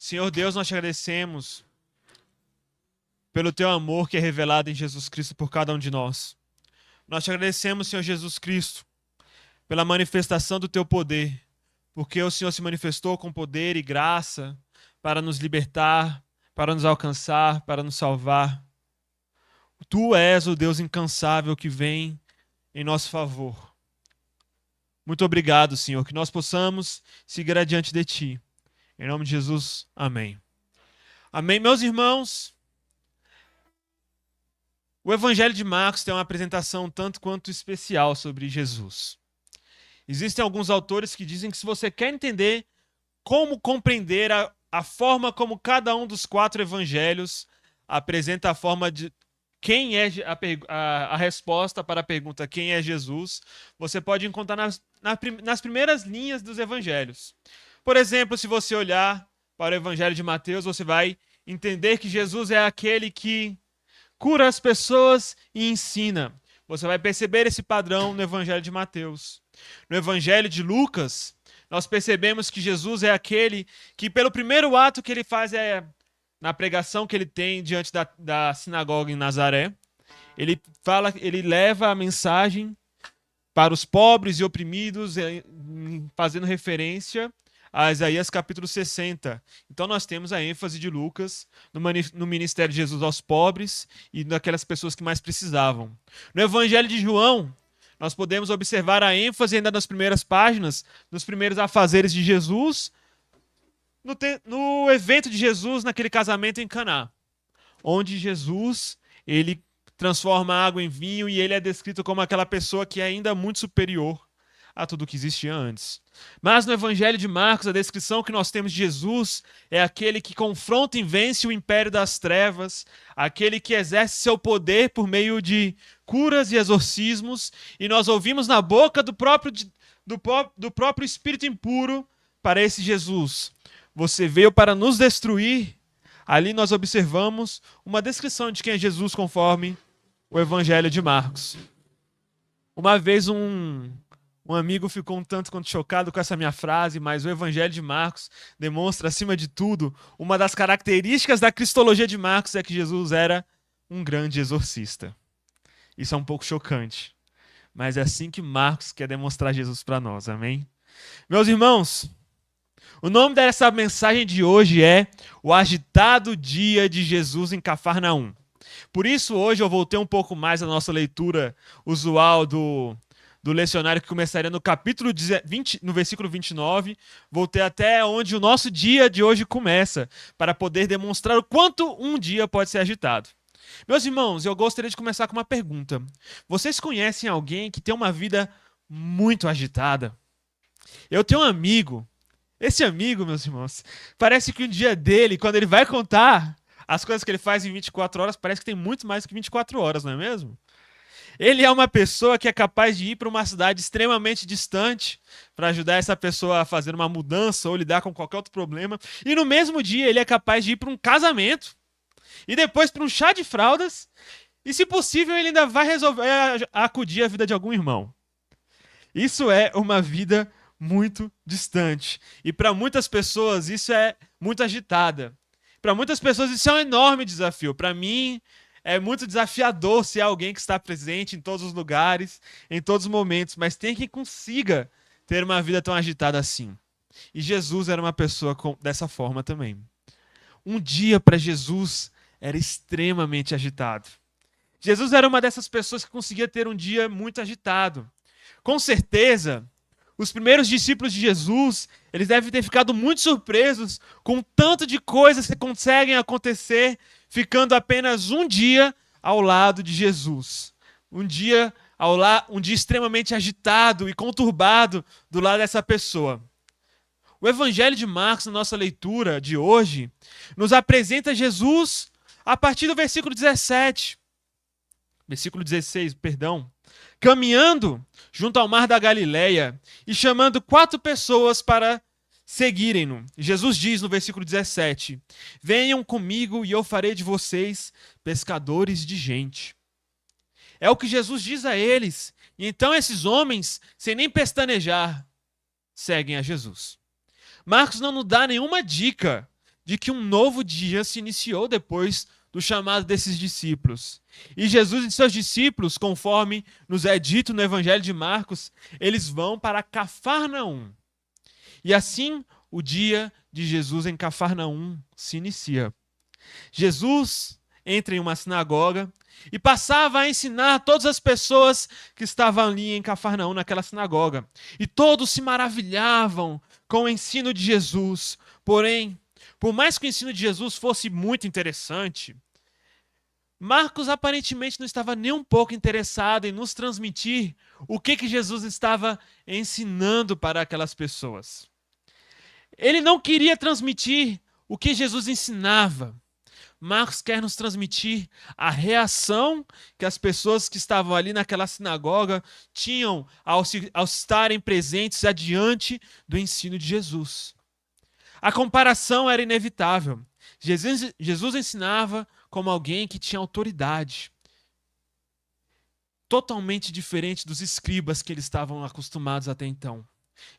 Senhor Deus, nós te agradecemos pelo teu amor que é revelado em Jesus Cristo por cada um de nós. Nós te agradecemos, Senhor Jesus Cristo, pela manifestação do teu poder, porque o Senhor se manifestou com poder e graça para nos libertar, para nos alcançar, para nos salvar. Tu és o Deus incansável que vem em nosso favor. Muito obrigado, Senhor, que nós possamos seguir adiante de Ti. Em nome de Jesus, amém. Amém, meus irmãos. O Evangelho de Marcos tem uma apresentação tanto quanto especial sobre Jesus. Existem alguns autores que dizem que se você quer entender como compreender a forma como cada um dos 4 evangelhos apresenta a forma de quem é a resposta para a pergunta quem é Jesus, você pode encontrar nas primeiras linhas dos evangelhos. Por exemplo, se você olhar para o Evangelho de Mateus, você vai entender que Jesus é aquele que cura as pessoas e ensina. Você vai perceber esse padrão no Evangelho de Mateus. No Evangelho de Lucas, nós percebemos que Jesus é aquele que, pelo primeiro ato que ele faz na pregação que ele tem diante da sinagoga em Nazaré, ele leva a mensagem para os pobres e oprimidos, fazendo referência a Isaías capítulo 60. Então nós temos a ênfase de Lucas no ministério de Jesus aos pobres e daquelas pessoas que mais precisavam. No Evangelho de João, nós podemos observar a ênfase ainda nas primeiras páginas, nos primeiros afazeres de Jesus, no evento de Jesus naquele casamento em Caná, onde Jesus ele transforma a água em vinho e ele é descrito como aquela pessoa que é ainda muito superior a tudo que existia antes. Mas no Evangelho de Marcos, a descrição que nós temos de Jesus é aquele que confronta e vence o império das trevas, aquele que exerce seu poder por meio de curas e exorcismos, e nós ouvimos na boca do próprio espírito impuro para esse Jesus: você veio para nos destruir. Ali nós observamos uma descrição de quem é Jesus conforme o Evangelho de Marcos. Uma vez um amigo ficou um tanto quanto chocado com essa minha frase, mas o Evangelho de Marcos demonstra, acima de tudo, uma das características da cristologia de Marcos é que Jesus era um grande exorcista. Isso é um pouco chocante, mas é assim que Marcos quer demonstrar Jesus para nós, amém? Meus irmãos, o nome dessa mensagem de hoje é O Agitado Dia de Jesus em Cafarnaum. Por isso, hoje eu voltei um pouco mais à nossa leitura usual do lecionário, que começaria no capítulo 20, no versículo 29, voltei até onde o nosso dia de hoje começa, para poder demonstrar o quanto um dia pode ser agitado. Meus irmãos, eu gostaria de começar com uma pergunta. Vocês conhecem alguém que tem uma vida muito agitada? Eu tenho um amigo. Esse amigo, meus irmãos, parece que o dia dele, quando ele vai contar as coisas que ele faz em 24 horas, parece que tem muito mais que 24 horas, não é mesmo? Ele é uma pessoa que é capaz de ir para uma cidade extremamente distante para ajudar essa pessoa a fazer uma mudança ou lidar com qualquer outro problema. E no mesmo dia ele é capaz de ir para um casamento e depois para um chá de fraldas. E se possível ele ainda vai resolver acudir a vida de algum irmão. Isso é uma vida muito distante. E para muitas pessoas isso é muito agitada. Para muitas pessoas isso é um enorme desafio. Para mim é muito desafiador ser alguém que está presente em todos os lugares, em todos os momentos, mas tem quem consiga ter uma vida tão agitada assim. E Jesus era uma pessoa dessa forma também. Um dia para Jesus era extremamente agitado. Jesus era uma dessas pessoas que conseguia ter um dia muito agitado. Com certeza, os primeiros discípulos de Jesus, eles devem ter ficado muito surpresos com o tanto de coisas que conseguem acontecer ficando apenas um dia ao lado de Jesus. Um dia extremamente agitado e conturbado do lado dessa pessoa. O Evangelho de Marcos, na nossa leitura de hoje, nos apresenta Jesus a partir do versículo 16, caminhando junto ao mar da Galileia e chamando 4 pessoas para seguirem-no. Jesus diz no versículo 17: venham comigo e eu farei de vocês pescadores de gente. É o que Jesus diz a eles. E então esses homens, sem nem pestanejar, seguem a Jesus. Marcos não nos dá nenhuma dica de que um novo dia se iniciou depois do chamado desses discípulos. E Jesus e seus discípulos, conforme nos é dito no Evangelho de Marcos, eles vão para Cafarnaum. E assim o dia de Jesus em Cafarnaum se inicia. Jesus entra em uma sinagoga e passava a ensinar todas as pessoas que estavam ali em Cafarnaum, naquela sinagoga. E todos se maravilhavam com o ensino de Jesus. Porém, por mais que o ensino de Jesus fosse muito interessante, Marcos aparentemente não estava nem um pouco interessado em nos transmitir o que Jesus estava ensinando para aquelas pessoas. Ele não queria transmitir o que Jesus ensinava. Marcos quer nos transmitir a reação que as pessoas que estavam ali naquela sinagoga tinham ao estarem presentes adiante do ensino de Jesus. A comparação era inevitável. Jesus ensinava como alguém que tinha autoridade, totalmente diferente dos escribas que eles estavam acostumados até então.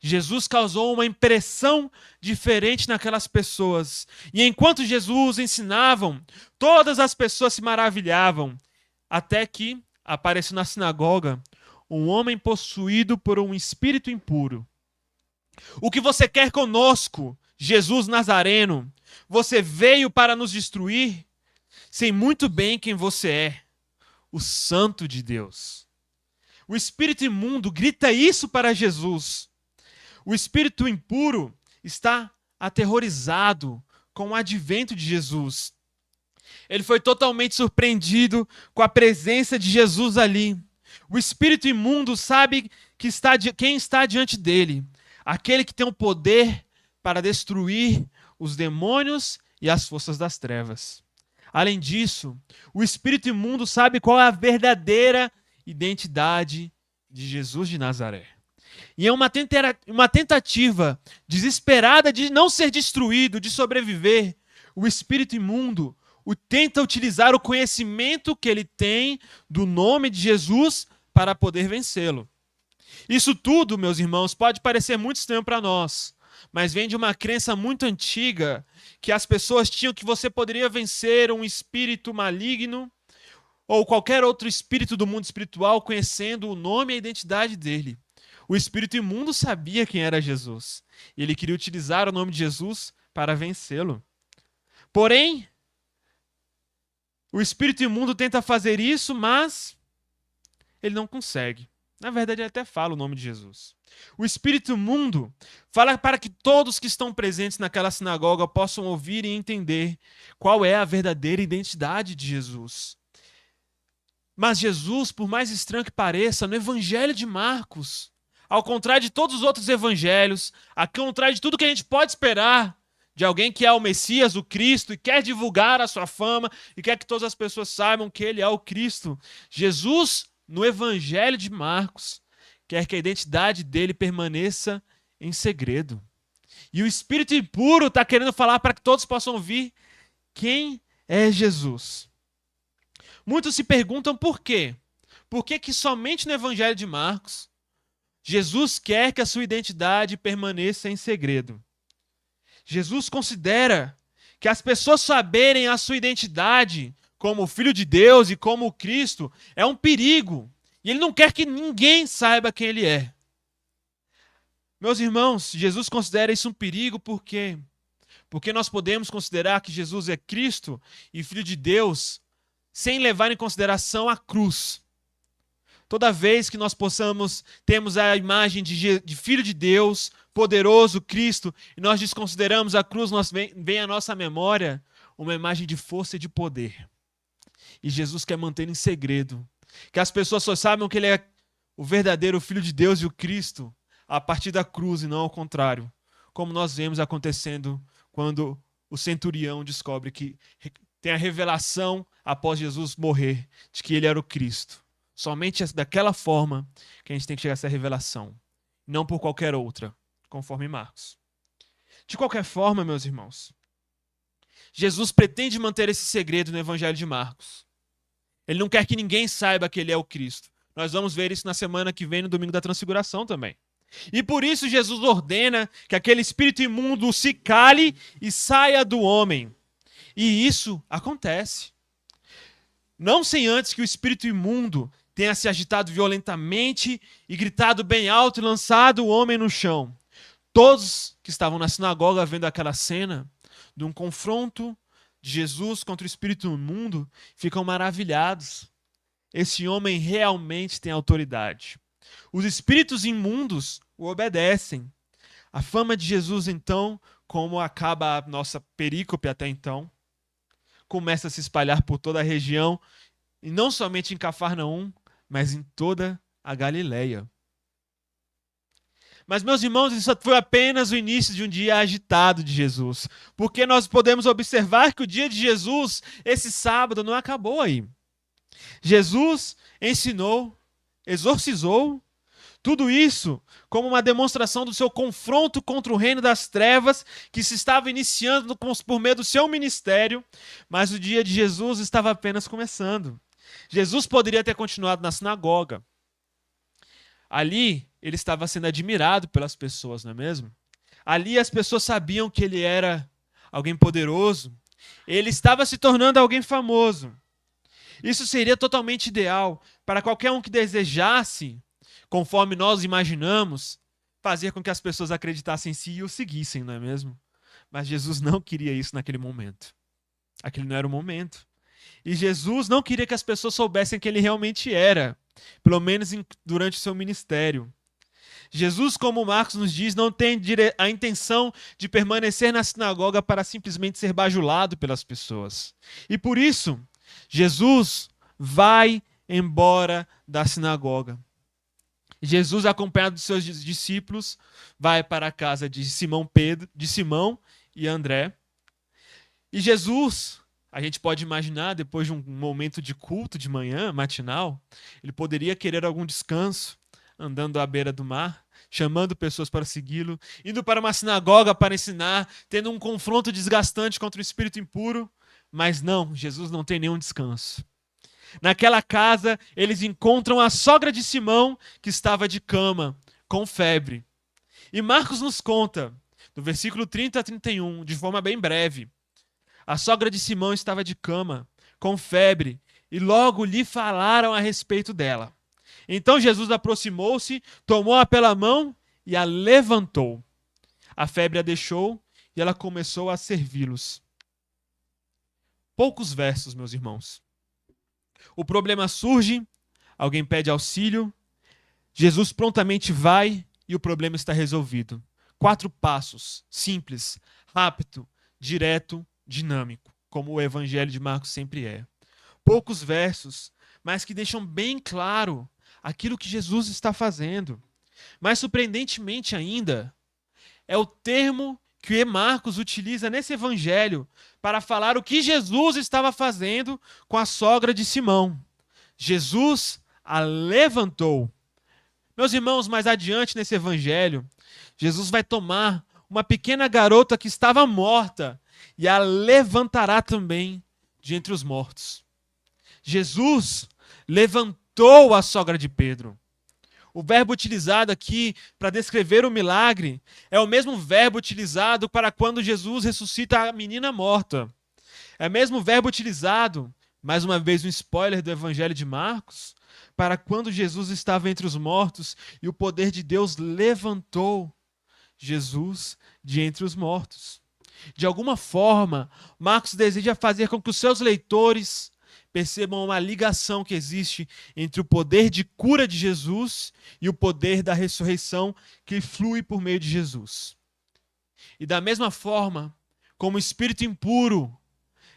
Jesus causou uma impressão diferente naquelas pessoas. E enquanto Jesus ensinava, todas as pessoas se maravilhavam. Até que apareceu na sinagoga um homem possuído por um espírito impuro. O que você quer conosco, Jesus Nazareno? Você veio para nos destruir? Sei muito bem quem você é, o Santo de Deus. O espírito imundo grita isso para Jesus. O espírito impuro está aterrorizado com o advento de Jesus. Ele foi totalmente surpreendido com a presença de Jesus ali. O espírito imundo sabe quem está diante dele. Aquele que tem o poder para destruir os demônios e as forças das trevas. Além disso, o espírito imundo sabe qual é a verdadeira identidade de Jesus de Nazaré. E é uma tentativa desesperada de não ser destruído, de sobreviver. O espírito imundo tenta utilizar o conhecimento que ele tem do nome de Jesus para poder vencê-lo. Isso tudo, meus irmãos, pode parecer muito estranho para nós, mas vem de uma crença muito antiga que as pessoas tinham que você poderia vencer um espírito maligno ou qualquer outro espírito do mundo espiritual conhecendo o nome e a identidade dele. O espírito imundo sabia quem era Jesus. E ele queria utilizar o nome de Jesus para vencê-lo. Porém, o espírito imundo tenta fazer isso, mas ele não consegue. Na verdade, ele até fala o nome de Jesus. O espírito imundo fala para que todos que estão presentes naquela sinagoga possam ouvir e entender qual é a verdadeira identidade de Jesus. Mas Jesus, por mais estranho que pareça, no Evangelho de Marcos, ao contrário de todos os outros evangelhos, ao contrário de tudo que a gente pode esperar de alguém que é o Messias, o Cristo, e quer divulgar a sua fama, e quer que todas as pessoas saibam que ele é o Cristo, Jesus, no Evangelho de Marcos, quer que a identidade dele permaneça em segredo. E o espírito impuro está querendo falar para que todos possam ouvir quem é Jesus. Muitos se perguntam por quê? Por que somente no Evangelho de Marcos Jesus quer que a sua identidade permaneça em segredo? Jesus considera que as pessoas saberem a sua identidade como Filho de Deus e como Cristo é um perigo. E ele não quer que ninguém saiba quem ele é. Meus irmãos, Jesus considera isso um perigo por quê? Porque nós podemos considerar que Jesus é Cristo e Filho de Deus sem levar em consideração a cruz. Toda vez que nós temos a imagem de Filho de Deus, poderoso, Cristo, e nós desconsideramos a cruz, vem à nossa memória uma imagem de força e de poder. E Jesus quer manter em segredo, que as pessoas só saibam que ele é o verdadeiro Filho de Deus e o Cristo a partir da cruz e não ao contrário, como nós vemos acontecendo quando o centurião descobre que tem a revelação após Jesus morrer de que ele era o Cristo. Somente daquela forma que a gente tem que chegar a essa revelação, não por qualquer outra, conforme Marcos. De qualquer forma, meus irmãos, Jesus pretende manter esse segredo no Evangelho de Marcos. Ele não quer que ninguém saiba que ele é o Cristo. Nós vamos ver isso na semana que vem, no domingo da Transfiguração também. E por isso Jesus ordena que aquele espírito imundo se cale e saia do homem. E isso acontece. Não sem antes que o espírito imundo tenha se agitado violentamente e gritado bem alto e lançado o homem no chão. Todos que estavam na sinagoga vendo aquela cena de um confronto de Jesus contra o espírito imundo ficam maravilhados. Esse homem realmente tem autoridade. Os espíritos imundos o obedecem. A fama de Jesus, então, como acaba a nossa perícope até então, começa a se espalhar por toda a região, e não somente em Cafarnaum, mas em toda a Galileia. Mas, meus irmãos, isso foi apenas o início de um dia agitado de Jesus, porque nós podemos observar que o dia de Jesus, esse sábado, não acabou aí. Jesus ensinou, exorcizou, tudo isso como uma demonstração do seu confronto contra o reino das trevas que se estava iniciando por meio do seu ministério, mas o dia de Jesus estava apenas começando. Jesus poderia ter continuado na sinagoga. Ali, ele estava sendo admirado pelas pessoas, não é mesmo? Ali as pessoas sabiam que ele era alguém poderoso. Ele estava se tornando alguém famoso. Isso seria totalmente ideal para qualquer um que desejasse, conforme nós imaginamos, fazer com que as pessoas acreditassem em si e o seguissem, não é mesmo? Mas Jesus não queria isso naquele momento. Aquele não era o momento. E Jesus não queria que as pessoas soubessem quem ele realmente era, pelo menos durante o seu ministério. Jesus, como Marcos nos diz, não tem a intenção de permanecer na sinagoga para simplesmente ser bajulado pelas pessoas. E por isso, Jesus vai embora da sinagoga. Jesus, acompanhado dos seus discípulos, vai para a casa de Simão e André. E Jesus, a gente pode imaginar, depois de um momento de culto de manhã, matinal, ele poderia querer algum descanso, andando à beira do mar, chamando pessoas para segui-lo, indo para uma sinagoga para ensinar, tendo um confronto desgastante contra o espírito impuro. Mas não, Jesus não tem nenhum descanso. Naquela casa, eles encontram a sogra de Simão, que estava de cama, com febre. E Marcos nos conta, do versículo 30 a 31, de forma bem breve. A sogra de Simão estava de cama, com febre, e logo lhe falaram a respeito dela. Então Jesus aproximou-se, tomou-a pela mão e a levantou. A febre a deixou e ela começou a servi-los. Poucos versos, meus irmãos. O problema surge, alguém pede auxílio, Jesus prontamente vai e o problema está resolvido. 4 passos, simples, rápido, direto, dinâmico, como o evangelho de Marcos sempre é. Poucos versos, mas que deixam bem claro aquilo que Jesus está fazendo. Mais surpreendentemente ainda, é o termo que Marcos utiliza nesse evangelho para falar o que Jesus estava fazendo com a sogra de Simão. Jesus a levantou. Meus irmãos, mais adiante nesse evangelho, Jesus vai tomar uma pequena garota que estava morta e a levantará também de entre os mortos. Jesus levantou a sogra de Pedro. O verbo utilizado aqui para descrever o milagre é o mesmo verbo utilizado para quando Jesus ressuscita a menina morta. É o mesmo verbo utilizado, mais uma vez um spoiler do Evangelho de Marcos, para quando Jesus estava entre os mortos e o poder de Deus levantou Jesus de entre os mortos. De alguma forma, Marcos deseja fazer com que os seus leitores percebam uma ligação que existe entre o poder de cura de Jesus e o poder da ressurreição que flui por meio de Jesus. E da mesma forma, como o espírito impuro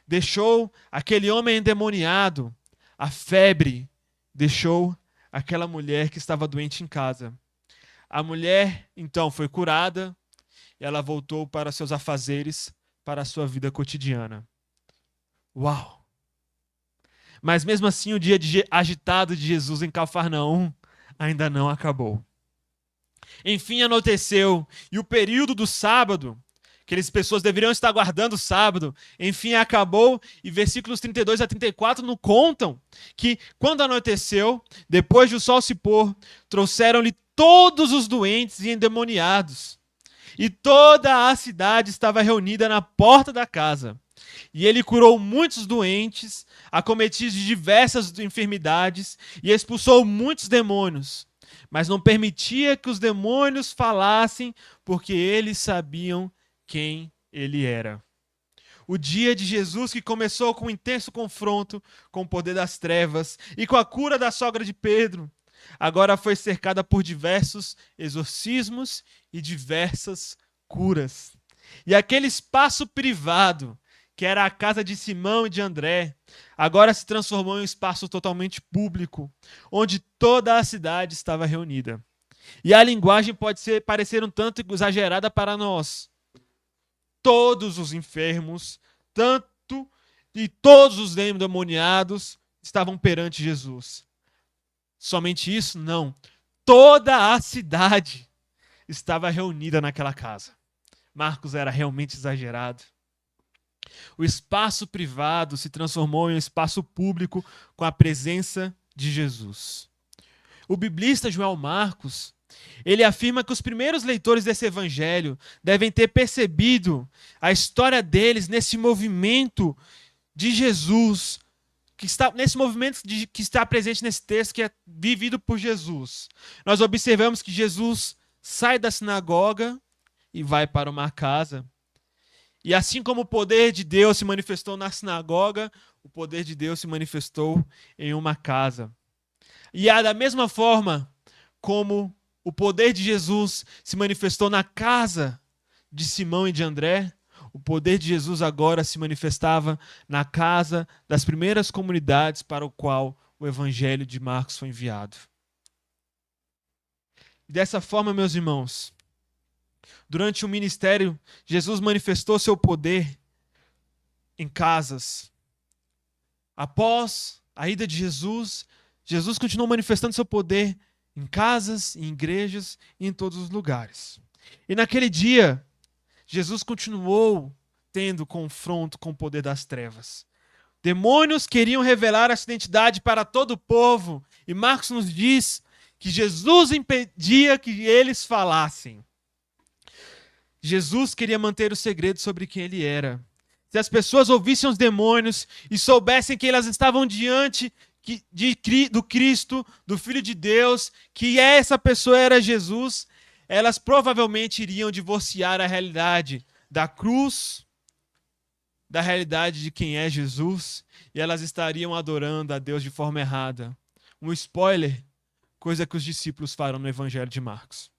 deixou aquele homem endemoniado, a febre deixou aquela mulher que estava doente em casa. A mulher, então, foi curada e ela voltou para seus afazeres, para a sua vida cotidiana. Uau! Mas mesmo assim, o dia agitado de Jesus em Cafarnaum ainda não acabou. Enfim, anoiteceu, e o período do sábado, aquelas pessoas deveriam estar guardando o sábado, enfim, acabou, e versículos 32 a 34 nos contam que, quando anoiteceu, depois de o sol se pôr, trouxeram-lhe todos os doentes e endemoniados. E toda a cidade estava reunida na porta da casa. E ele curou muitos doentes, acometidos de diversas enfermidades, e expulsou muitos demônios. Mas não permitia que os demônios falassem, porque eles sabiam quem ele era. O dia de Jesus, que começou com um intenso confronto com o poder das trevas e com a cura da sogra de Pedro, agora foi cercada por diversos exorcismos e diversas curas. E aquele espaço privado, que era a casa de Simão e de André, agora se transformou em um espaço totalmente público, onde toda a cidade estava reunida. E a linguagem pode parecer um tanto exagerada para nós. Todos os enfermos, tanto e todos os endemoniados estavam perante Jesus. Somente isso? Não. Toda a cidade estava reunida naquela casa. Marcos era realmente exagerado. O espaço privado se transformou em um espaço público com a presença de Jesus. O biblista João Marcos, ele afirma que os primeiros leitores desse evangelho devem ter percebido a história deles nesse movimento de Jesus, que está presente nesse texto, que é vivido por Jesus. Nós observamos que Jesus sai da sinagoga e vai para uma casa. E assim como o poder de Deus se manifestou na sinagoga, o poder de Deus se manifestou em uma casa. E da mesma forma como o poder de Jesus se manifestou na casa de Simão e de André, o poder de Jesus agora se manifestava na casa das primeiras comunidades para o qual o evangelho de Marcos foi enviado. E dessa forma, meus irmãos, durante o ministério, Jesus manifestou seu poder em casas. Após a ida de Jesus, Jesus continuou manifestando seu poder em casas, em igrejas e em todos os lugares. E naquele dia, Jesus continuou tendo confronto com o poder das trevas. Demônios queriam revelar a sua identidade para todo o povo, e Marcos nos diz que Jesus impedia que eles falassem. Jesus queria manter o segredo sobre quem ele era. Se as pessoas ouvissem os demônios e soubessem que elas estavam diante do Cristo, do Filho de Deus, que essa pessoa era Jesus, elas provavelmente iriam divorciar a realidade da cruz, da realidade de quem é Jesus, e elas estariam adorando a Deus de forma errada. Um spoiler, coisa que os discípulos farão no Evangelho de Marcos.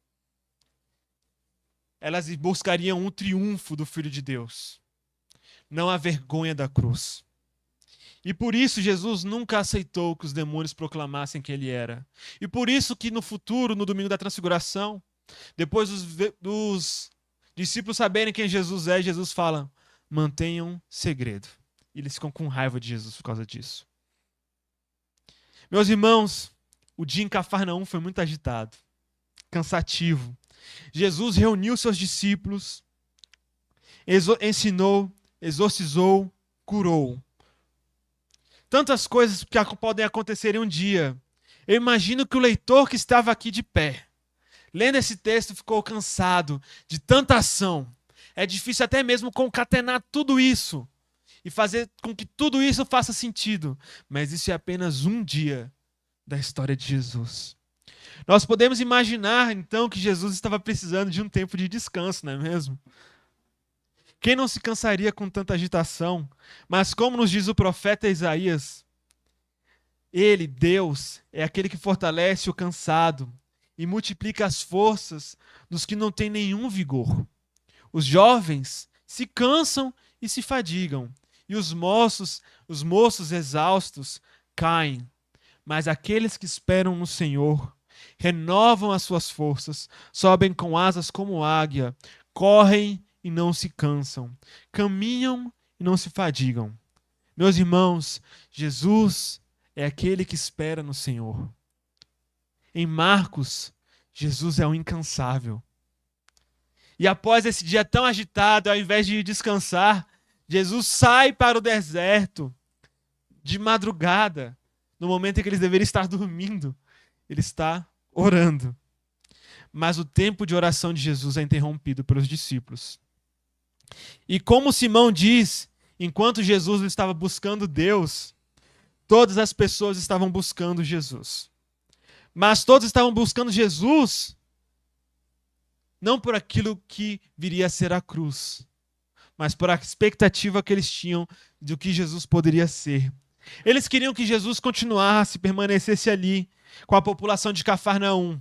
Elas buscariam um triunfo do Filho de Deus, não a vergonha da cruz. E por isso Jesus nunca aceitou que os demônios proclamassem quem ele era. E por isso que no futuro, no domingo da transfiguração, depois dos discípulos saberem quem Jesus é, Jesus fala, mantenham segredo. E eles ficam com raiva de Jesus por causa disso. Meus irmãos, o dia em Cafarnaum foi muito agitado, cansativo. Jesus reuniu seus discípulos, ensinou, exorcizou, curou. Tantas coisas que podem acontecer em um dia. Eu imagino que o leitor que estava aqui de pé, lendo esse texto, ficou cansado de tanta ação. É difícil até mesmo concatenar tudo isso e fazer com que tudo isso faça sentido. Mas isso é apenas um dia da história de Jesus. Nós podemos imaginar, então, que Jesus estava precisando de um tempo de descanso, não é mesmo? Quem não se cansaria com tanta agitação? Mas como nos diz o profeta Isaías, ele, Deus, é aquele que fortalece o cansado e multiplica as forças dos que não têm nenhum vigor. Os jovens se cansam e se fadigam, e os moços exaustos caem. Mas aqueles que esperam no Senhor renovam as suas forças, sobem com asas como águia, correm e não se cansam, caminham e não se fadigam. Meus irmãos, Jesus é aquele que espera no Senhor. Em Marcos, Jesus é o incansável. E após esse dia tão agitado, ao invés de descansar, Jesus sai para o deserto de madrugada, no momento em que eles deveriam estar dormindo. Ele está orando. mas o tempo de oração de Jesus é interrompido pelos discípulos. E como Simão diz, enquanto Jesus estava buscando Deus, todas as pessoas estavam buscando Jesus. Mas todos estavam buscando Jesus não por aquilo que viria a ser a cruz, mas por a expectativa que eles tinham do que Jesus poderia ser. Eles queriam que Jesus continuasse, permanecesse ali, com a população de Cafarnaum.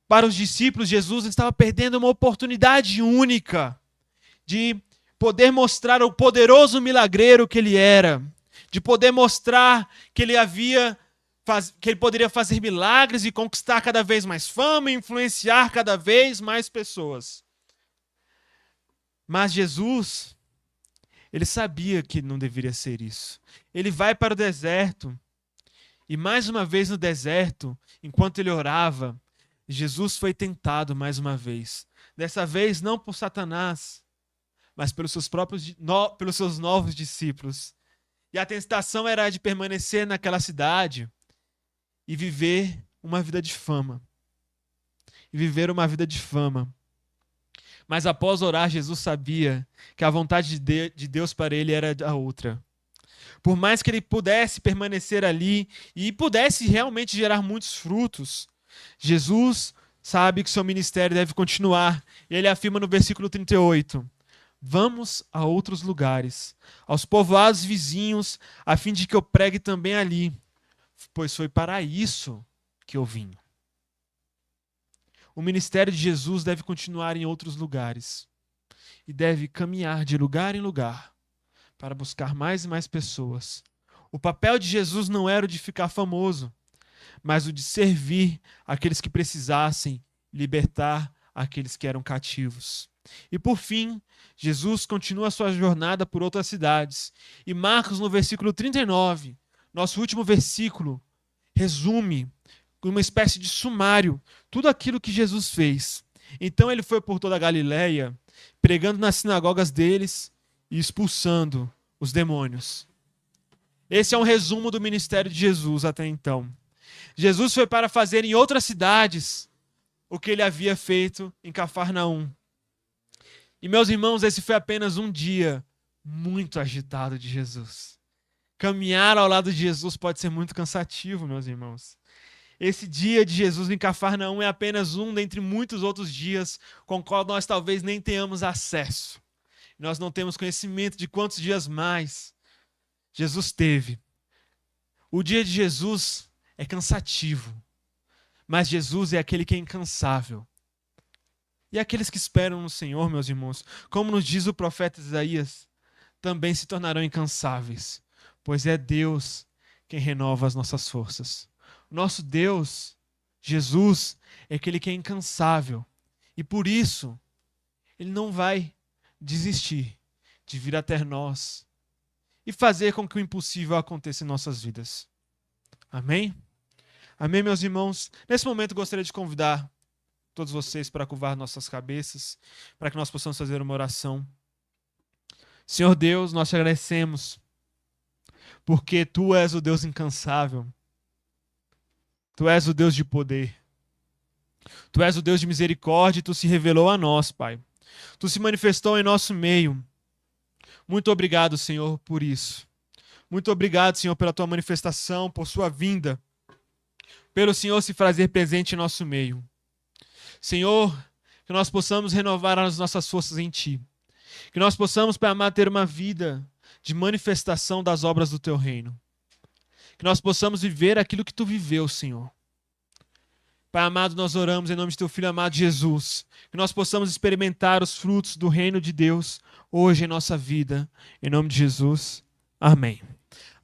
Para os discípulos, Jesus estava perdendo uma oportunidade única de poder mostrar o poderoso milagreiro que ele era, de poder mostrar que ele poderia fazer milagres e conquistar cada vez mais fama e influenciar cada vez mais pessoas. Mas Jesus, ele sabia que não deveria ser isso. Ele vai para o deserto e mais uma vez no deserto, enquanto ele orava, Jesus foi tentado mais uma vez. Dessa vez não por Satanás, mas pelos seus novos discípulos. E a tentação era de permanecer naquela cidade e viver uma vida de fama. Mas após orar, Jesus sabia que a vontade de Deus para ele era a outra. Por mais que ele pudesse permanecer ali e pudesse realmente gerar muitos frutos, Jesus sabe que seu ministério deve continuar. E ele afirma no versículo 38, vamos a outros lugares, aos povoados vizinhos, a fim de que eu pregue também ali, pois foi para isso que eu vim. O ministério de Jesus deve continuar em outros lugares e deve caminhar de lugar em lugar para buscar mais e mais pessoas. O papel de Jesus não era o de ficar famoso, mas o de servir aqueles que precisassem, libertar aqueles que eram cativos. E por fim, Jesus continua a sua jornada por outras cidades. E Marcos, no versículo 39, nosso último versículo, resume uma espécie de sumário tudo aquilo que Jesus fez. Então ele foi por toda a Galileia, pregando nas sinagogas deles e expulsando os demônios. Esse é um resumo do ministério de Jesus até então. Jesus foi para fazer em outras cidades o que ele havia feito em Cafarnaum. E, meus irmãos, esse foi apenas um dia muito agitado de Jesus. Caminhar ao lado de Jesus pode ser muito cansativo, meus irmãos. Esse dia de Jesus em Cafarnaum é apenas um dentre muitos outros dias com o qual nós talvez nem tenhamos acesso. Nós não temos conhecimento de quantos dias mais Jesus teve. O dia de Jesus é cansativo, mas Jesus é aquele que é incansável. E aqueles que esperam no Senhor, meus irmãos, como nos diz o profeta Isaías, também se tornarão incansáveis, pois é Deus quem renova as nossas forças. O nosso Deus, Jesus, é aquele que é incansável. E por isso, Ele não vai desistir de vir até nós e fazer com que o impossível aconteça em nossas vidas. Amém? Amém, meus irmãos? Nesse momento, gostaria de convidar todos vocês para curvar nossas cabeças, para que nós possamos fazer uma oração. Senhor Deus, nós te agradecemos, porque Tu és o Deus incansável. Tu és o Deus de poder. Tu és o Deus de misericórdia e Tu se revelou a nós, Pai. Tu se manifestou em nosso meio. Muito obrigado, Senhor, por isso. Muito obrigado, Senhor, pela Tua manifestação, por Sua vinda, pelo Senhor se fazer presente em nosso meio. Senhor, que nós possamos renovar as nossas forças em Ti. Que nós possamos, Pai amado, ter uma vida de manifestação das obras do Teu reino. Que nós possamos viver aquilo que Tu viveu, Senhor. Pai amado, nós oramos em nome de Teu Filho amado Jesus. Que nós possamos experimentar os frutos do reino de Deus hoje em nossa vida. Em nome de Jesus. Amém.